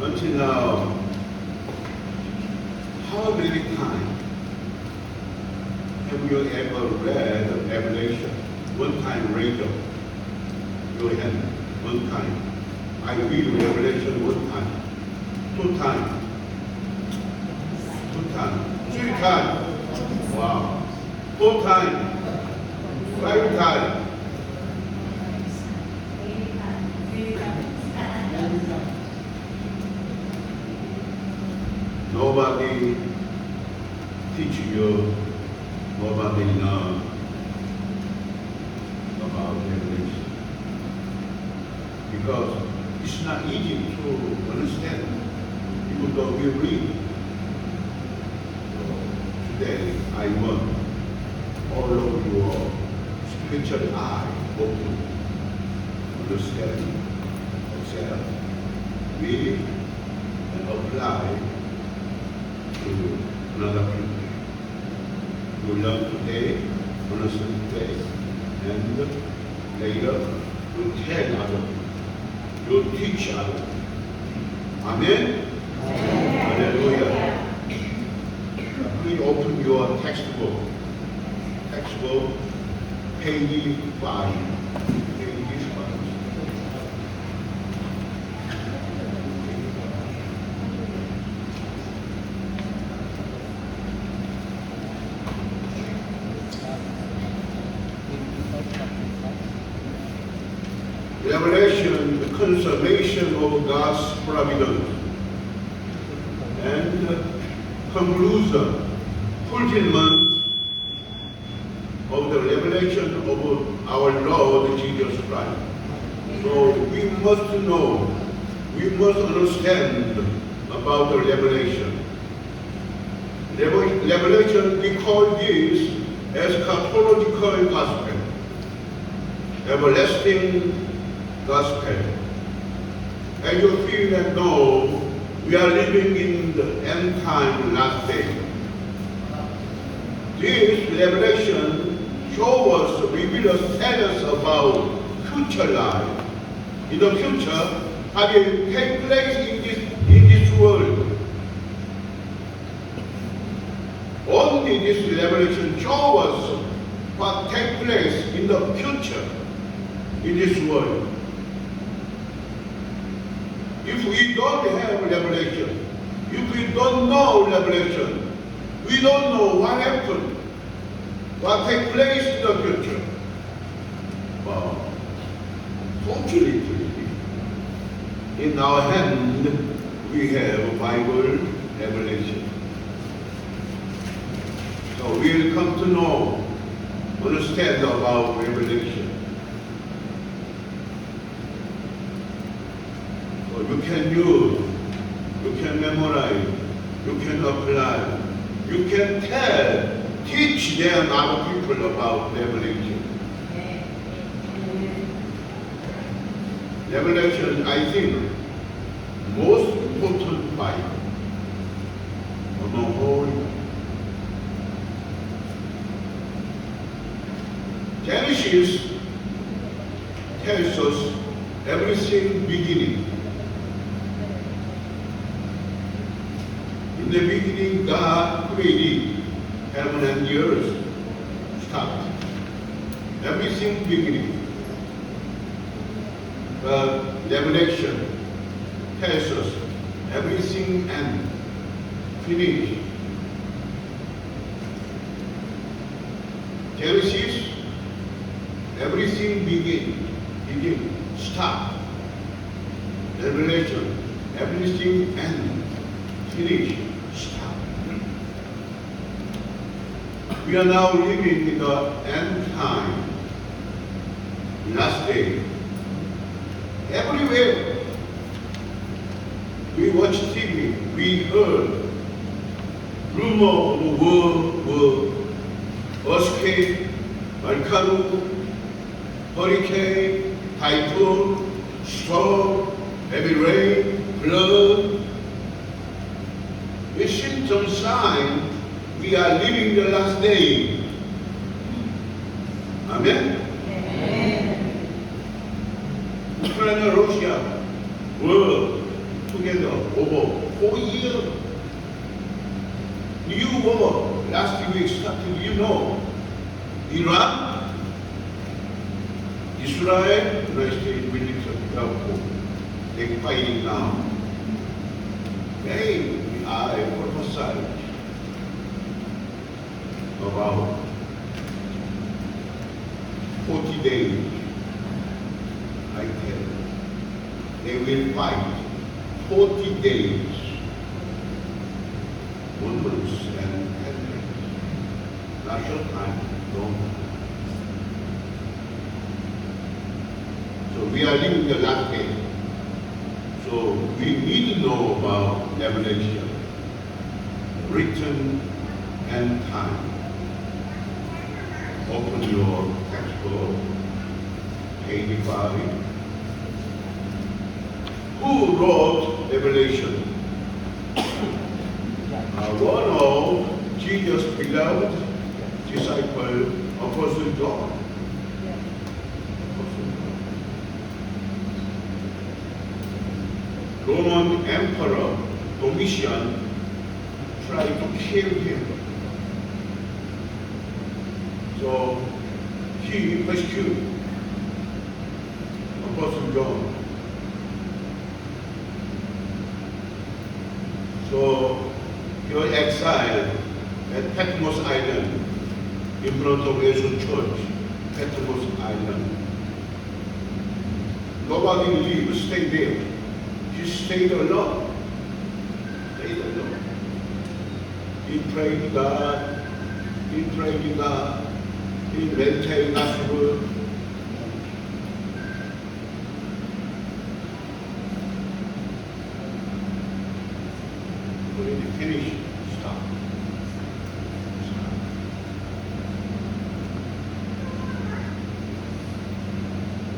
until now, how many times have you ever read Revelation? One time, raise up your hand. One time. I read Revelation one time. 2 times. 2 times. 3 times. Wow. 4 times. 5 times. Nobody teach you, nobody know about Revelation. Because it's not easy to understand, even though we read. So today, I want all of your spiritual eye open, understand, accept, read, and apply to another people. You learn today, understand today, and later you tell other people. You teach other people. Amen? Hallelujah. Please open your textbook. Textbook, page 5. Page 5. Revelation, the consummation of God's providence, and conclusion, fulfillment of the revelation of our Lord Jesus Christ. So we must know, we must understand about the revelation. Revelation, we call this eschatological gospel, everlasting gospel. As you feel and know, we are living in the end time, last day. This revelation shows us, reveal us, tell us about future life. In the future, how will take place in this world. Only this revelation shows us what takes place in the future in this world. If we don't have revelation, if we don't know revelation, we don't know what happened, what takes place in the future. Wow. Fortunately, in our hand, we have Bible revelation. So we'll come to know, understand about revelation. So you can use, you can memorize, you can apply, you can tell, teach them other people about revelation. Revelation, I think, most important Bible among all. Genesis tells us everything beginning. In the beginning, God created heaven and the earth. Start. Everything beginning. But Revelation tells us everything end. Finish. Genesis, everything begin, start. Revelation, everything end, finish, start. We are now living in the end time, last day. Everywhere we watch TV, we heard rumor of the world, earthquake, volcano, hurricane, typhoon, storm, heavy rain, flood. With symptom sign, we are living the last day. Amen? Ukraine, Russia, world, together over 4 years. New war last week started, Iran, Israel, United States military, they fighting now. They are prophesied about 40 days, I tell you. They will fight 40 days, 1 month and 10 days. Not short time, long time. So we are living the last day. So we need to know about Revelation, written and time. Open your textbook, page 5. Who wrote Revelation? One of Jesus' beloved disciple, Apostle John. Roman Emperor Domitian tried to kill him. So he persecuted Apostle John. So he was exiled at Patmos Island in front of Yesu Church, Patmos Island. Nobody lived, stayed there. He stayed alone. Stayed alone. He prayed to God. He prayed to God. He meditated God's word. When he finished, stop.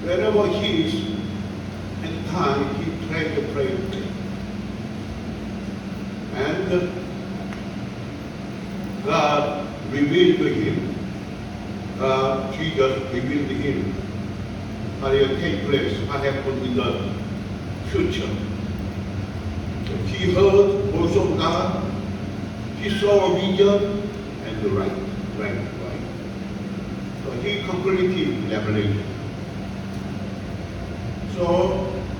Wherever he is, at time he prayed the prayer. And God revealed to him, Jesus revealed to him what will take place, what happened in the future. So he heard the voice of God, he saw a vision, and the right. So he completed Revelation. So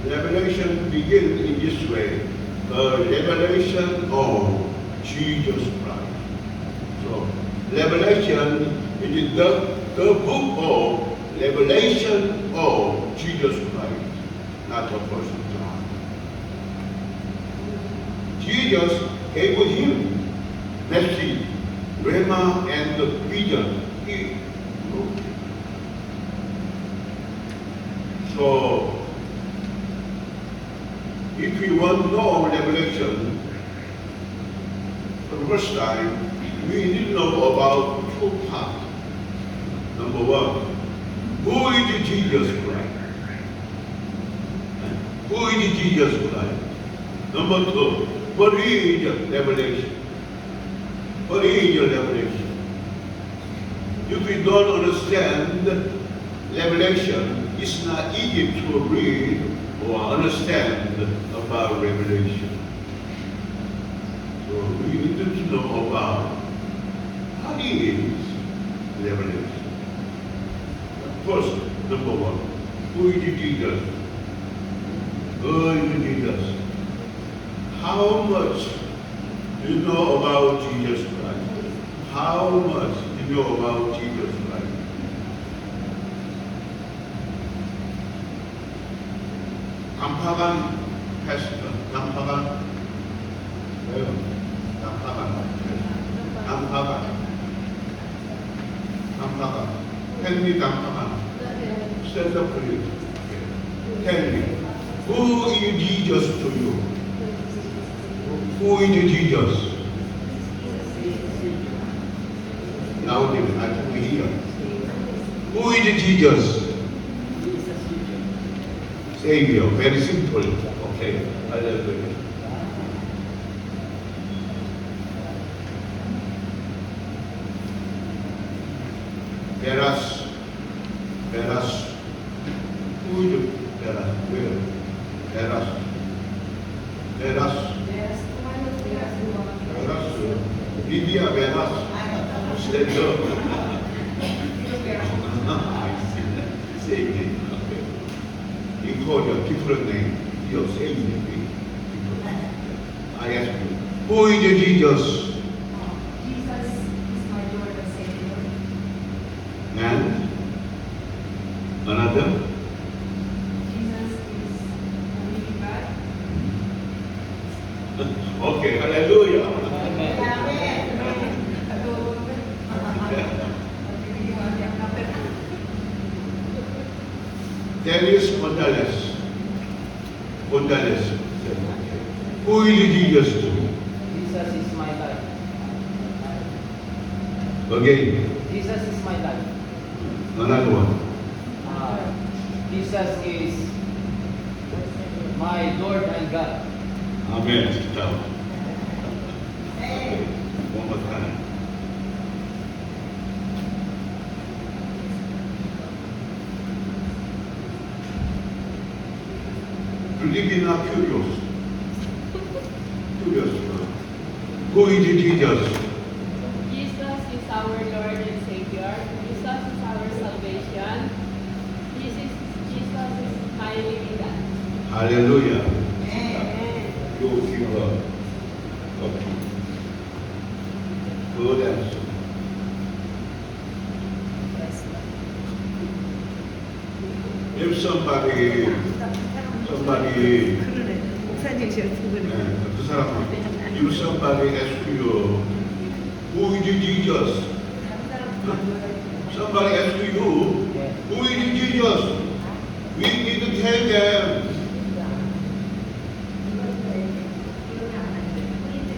Revelation begins in this way, the revelation of Jesus Christ. So Revelation is the book of revelation of Jesus Christ, not the person John. Jesus gave him message, rhema, and the vision. He wrote it. So if we want to know Revelation, for the first time, we need to know about two parts. Number one, who is Jesus Christ? Who is Jesus Christ? Number two, what is Revelation? What is Revelation? If we don't understand Revelation, it's not easy to read or understand about Revelation. So we need to know about what is Revelation. First, number one, who is Jesus? Who is Jesus? How much do you know about Jesus Christ? How much do you know about Jesus Christ? Gampagan Pastor, Gampagan, Gampagan, tell me Gampagan, stand up for you. Tell me, who is Jesus to you? Who is Jesus? Now I can hear. Who is Jesus? Savior, very simple. Okay, hallelujah. Veras. Who is Veras? Where? Veras. 베라스. 베라스. 리디아 베라스. 스탠드. Same name. In Korea, different name. Your same name. I ask you, who is Jesus? Jesus is my Lord and Savior. And another? Jesus is a living God. Okay, hallelujah. Darius Gonzalez. Gonzalez. Who is Jesus to you? Jesus is my life. Again, Jesus is my life. another one. Jesus is my Lord and God. Amen. Sit down. One more time. Living are curious. Curious. Who is Jesus? Jesus is our Lord and Savior. Jesus is our salvation. Jesus is my living God. Hallelujah. Amen. You give her okay. Good answer. If somebody 그러네. 목사님 제가 그거네. 그 사람 if somebody ask you who is Jesus? Somebody ask you who is Jesus? We need to tell them.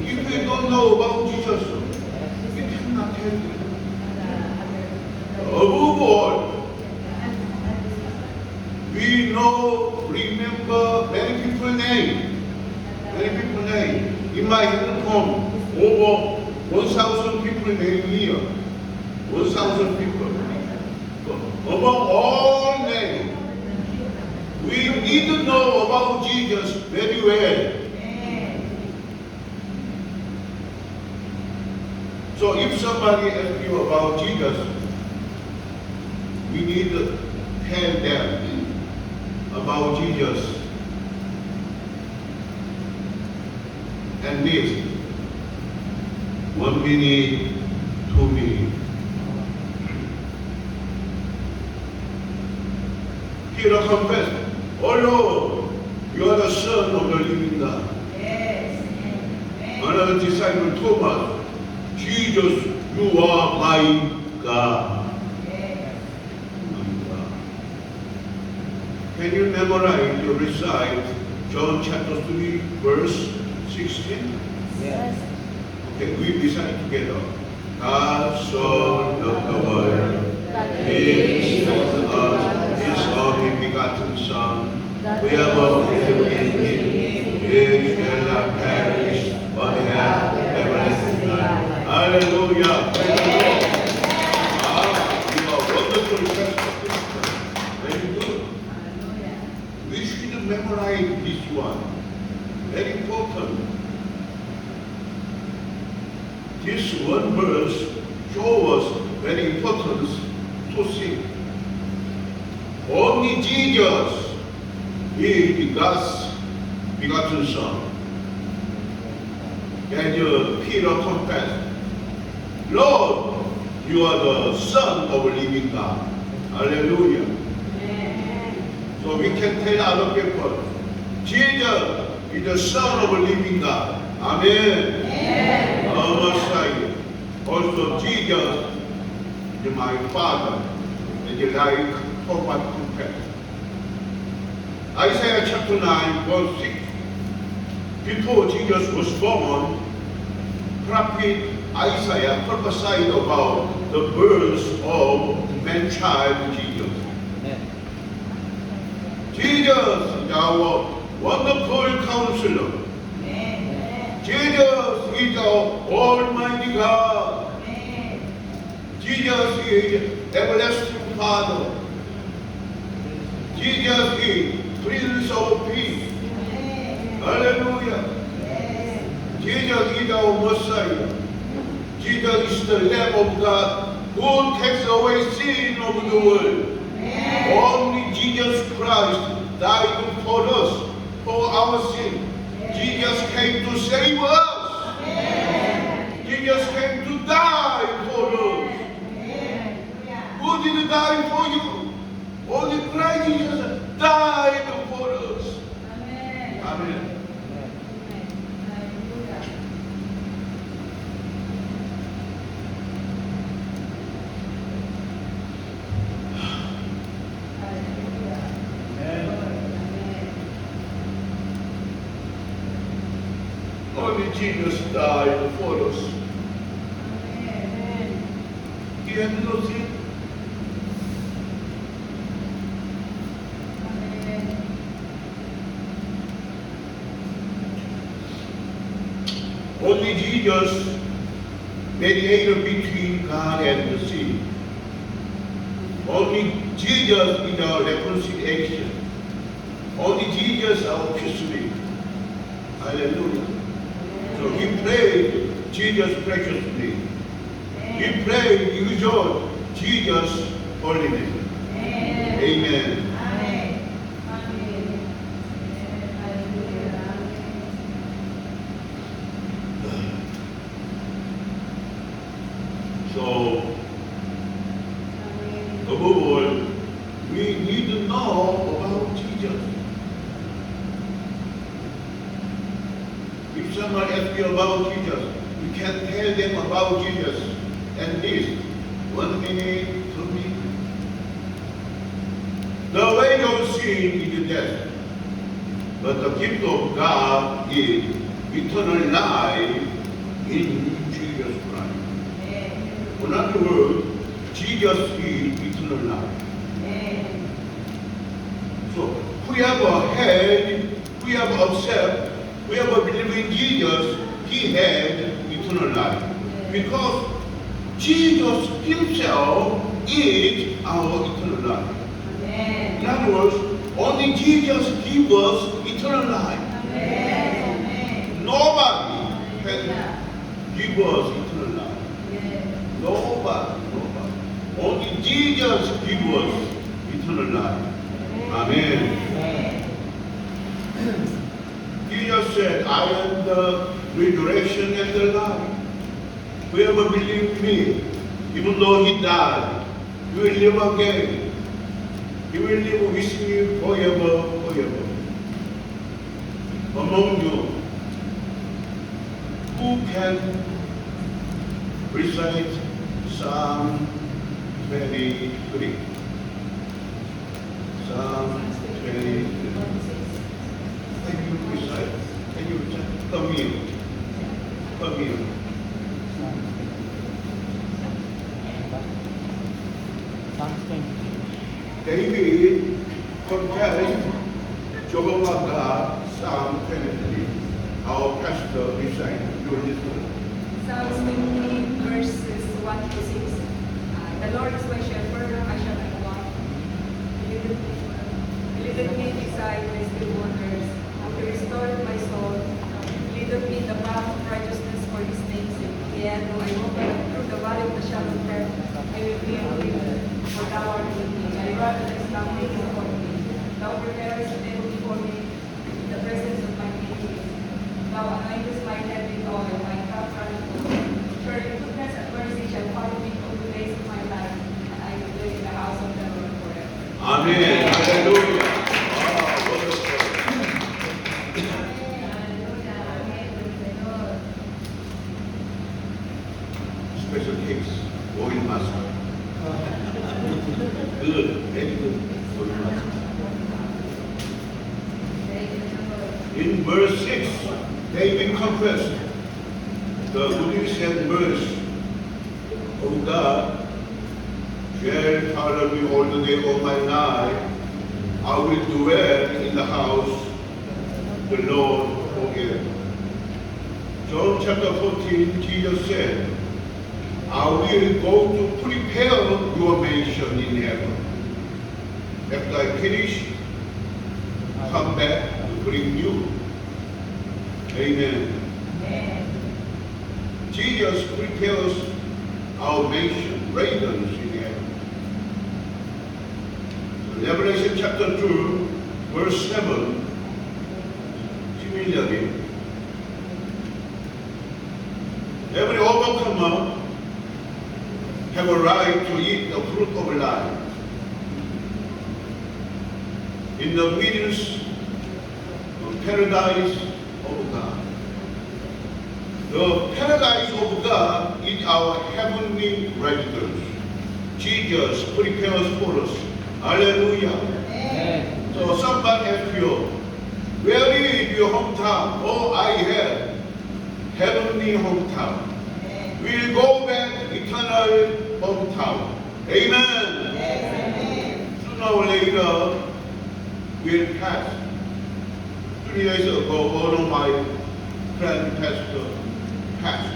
If we don't know about Jesus, we cannot tell them. Above all, we know, remember many people's name. Many people's name. In my home, over 1,000 people name here. 1,000 people. Among all names, we need to know about Jesus very well. So if somebody asks you about Jesus, we need to tell them about Jesus. And this, 1 minute, 2 minutes. Peter confessed, "Oh Lord, you are the Son of the living God." Another disciple, Thomas, "Jesus, you are my God." Can you memorize or recite John chapter 3, verse 16? Yes. Okay, we recite together. God so loved the world, He sent us His only begotten Son. Whoever believes in Him, he shall not perish, but have everlasting life. Hallelujah. You are wonderful Christians. Very good. We should memorize this one. Very important. This one verse shows us very important to see. Only Jesus is God's begotten Son. And Peter confessed, "Lord, you are the Son of the living God." Hallelujah. So we can tell other people, Jesus is the Son of the living God. Amen. Our Messiah. Also Jesus is my Father, and like Thomas confessed. Isaiah chapter 9, verse 6. Before Jesus was born, prophet Isaiah prophesied about the birth of man-child Jesus. Jesus is our wonderful counselor. Jesus is our almighty God. Jesus is everlasting Father. Jesus is Prince of Peace. Hallelujah. Jesus is our Messiah. Jesus is the Lamb of God who takes away sin of the world. Only Jesus Christ died for us, for our sin. Jesus came to save us. Jesus came to die for us. Who did die for you? Only Christ Jesus died for us. Amen. Only Jesus died for us. He had no sin. Only Jesus mediator between God and the sin. Only Jesus in our reconciliation. Only Jesus our peace maker. Hallelujah. So we pray Jesus' precious name. We pray usual Jesus' holy name. Amen. So, above all, we need to know about Jesus. If someone asks you about Jesus, you can tell them about Jesus at least 1 minute, 2 minutes. The way of sin is death, but the gift of God is eternal life in Jesus Christ. In other words, Jesus is eternal life. So, whoever had, whoever accept, whoever believe in Jesus, he had eternal life. Because Jesus himself is our eternal life. In other words, only Jesus gives us eternal life. Nobody can give us eternal life. Nobody. Only Jesus gives us eternal life. Amen. Jesus said, I am the resurrection and the life. Whoever believes me, even though he died, he will live again. He will live with me forever. Among you, who can recite Psalm 23? Psalm 23. Can you recite? Come here. Psalms 20. David compared Jehovah God, Psalm 23. Our pastor recited. You listen. Psalms 20, verses 1 to 6. The Lord is my shepherd, I shall not want. He leadeth me beside the still waters, and he restored my soul. He leadeth me in the path of righteousness for his name's sake. Yea, though I walk through the valley of the shadow of death, I will fear no evil, for thou art with me. Thy rod and thy staff they comfort me. Thou preparest a table before me in the presence of my enemies. Thou anointest my head with oil, my cup runneth over. Surely goodness and mercy shall follow me all the days of my life, and I will live in the house of the Lord forever. Amen. Hallelujah. Special case, oil mask. Good, very good. Oil mask. In verse 6, David confessed the goodness and mercy of God shall follow me all the day of my life. I will dwell in the house of the Lord forever. John chapter 14, Jesus said, I will go to prepare your mansion in heaven. After I finish, come back to bring you. Amen. Jesus prepares our nation, ravens in heaven. Revelation chapter 2, verse 7. Similarly, every overcomer have a right to eat the fruit of life. In the midst of paradise of God. The paradise of God is our heavenly residence. Jesus prepares for us. Hallelujah. Amen. So somebody asks you, where is your hometown? Oh, I have heavenly hometown. We'll go back eternal hometown. Amen. Sooner or later, we'll pass. 3 days ago, one of my friend pastor passed,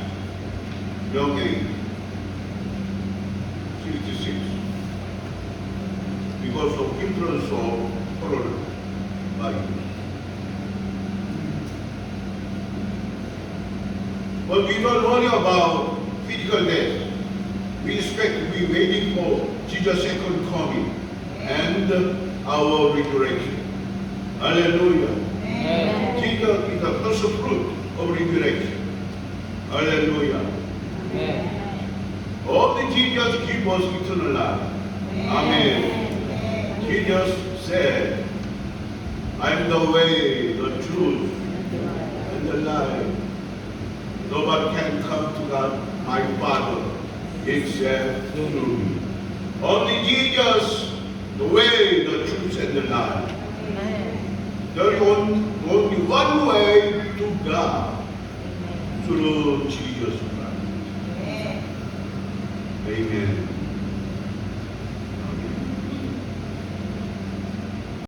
young age, 66, because of influence of coronavirus. But we don't worry about physical death. We expect to be waiting for Jesus' second coming and our resurrection. Hallelujah. Amen. Jesus is the first fruit of resurrection. Hallelujah. Amen. Only Jesus gives us eternal life. Amen. Jesus said, I am the way, the truth, and the life. Nobody can come to God, my Father, except through me. Only Jesus, the way, the truth, and the life. There is only one way to God, through Jesus